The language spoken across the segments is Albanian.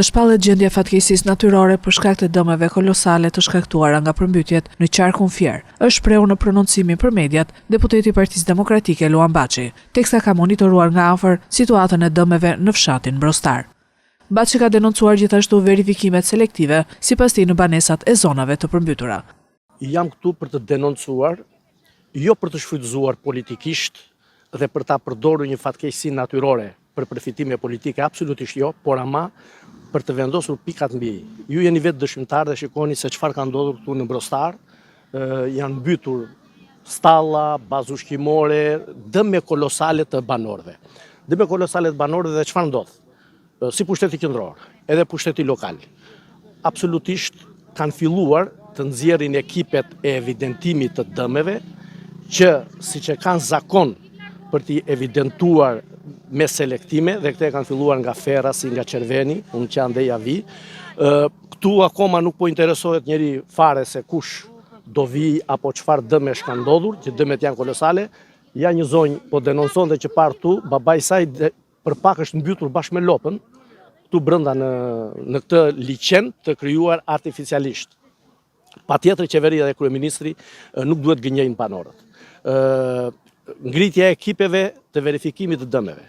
Të shpallet gjendja e fatkeqësisë natyrore për shkak të dëmeve kolosale të shkaktuara nga përmbytjet në qarkun Fier, është shprehur në prononcimin për mediat deputeti i Partisë Demokratike Luan Baçi, teksa ka monitoruar nga afër situatën e dëmeve në fshatin Brostar. Baçi ka denoncuar gjithashtu verifikimet selektive sipas tij në banesat e zonave të përmbytura. Jam këtu për të denoncuar, jo për të shfrytëzuar politikisht dhe për ta përdorur një fatkeqësi natyrore për përfitime politike, absolutisht jo, por ama për të vendosur pikat mbi. Ju jeni vetë dëshmitar dhe shikoni se çfarë ka ndodhur këtu në Brostar. Janë mbytur stalla, bazë ushqimore, dëme kolosale të banorëve. Dëme kolosale të banorëve dhe çfarë ndodh? Si pushteti qendror, edhe pushteti lokal. Absolutisht kanë filluar të nxjerrin ekipet e evidentimit të dëmeve, që siç e kanë zakon për t'i evidentuar me selektime, dhe këte kanë filluar nga Ferrasi, nga Qerveni, unë që ande ja vi. Këtu akoma nuk po interesohet njeri fare se kush do vi apo çfarë dëmesh kanë ndodhur, që dëmet janë kolosale. Ja një zonjë po denonson dhe që parë tu, babai saj për pak është mbytur bashkë me lopën, këtu brenda në këtë liçen të krijuar artificialisht. Patjetër qeveria dhe kryeministri nuk duhet gënjejnë banorët. Ngritja e ekipeve të verifikimit të dëmeve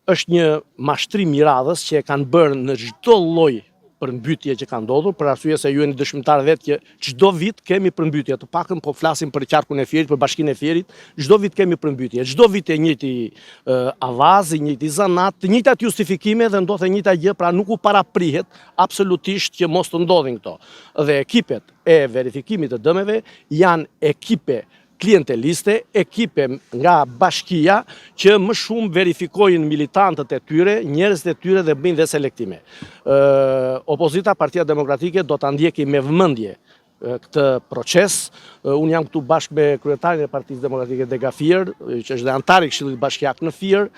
është një mashtrim i radhës që e kanë bërë në çdo lloj përmbytje që ka ndodhur, për arsye se ju jeni dëshmitar vetë që çdo vit kemi përmbytje, të paktën po flasim për qarkun e Fierit, për bashkinë e Fierit, çdo vit kemi përmbytje, çdo vit e njëjti avaz, i njëjti zanat, të njëjtat justifikime dhe ndodhet e njëjta gjë, pra nuk u paraprihet absolutisht që mos të ndodhin këto. Dhe ekipet e verifikimit të dëmeve janë ekipe klienteliste, ekipe nga bashkia që më shumë verifikojnë militantët e tyre, njerëzit e tyre dhe bëjnë dhe selektime. Opozita, Partia Demokratike do ta ndjeki me vëmendje këtë proces. Unë jam këtu bashkë me kryetarin e Partisë Demokratike Dega Fier, që është dhe antar i Këshillit Bashkiak në Fier,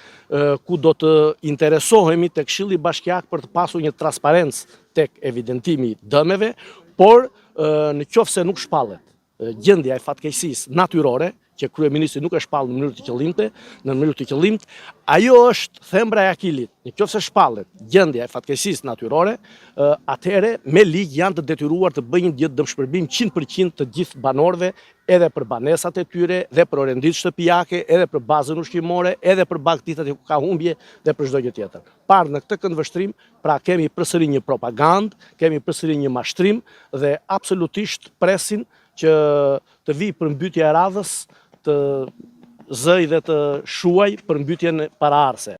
ku do të interesohemi tek Këshilli Bashkiak për të pasur një transparencë tek evidentimi i dëmeve, por në qoftë se nuk shpallet gjendja e fatkeqësisë natyrore, që kryeministri nuk e shpall në mënyrë të qëllimt, ajo është thembra e akilit. Në qoftë se shpallet gjendja e fatkeqësisë natyrore, atëherë me ligj janë të detyruar të bëjnë një dëmshpërblim 100% të gjithë banorëve, edhe për banesat e tyre, dhe për orendit shtëpiake, edhe për bazën ushqimore, edhe për bagtitat ku ka humbje dhe për çdo gjë tjetër. Parë në këtë këndvështrim, pra kemi përsëri një propagandë, kemi përsëri një mashtrim dhe absolutisht presin që të vi përmbytja e radhës, të zëj dhe të shuaj përmbytjen paraardhëse.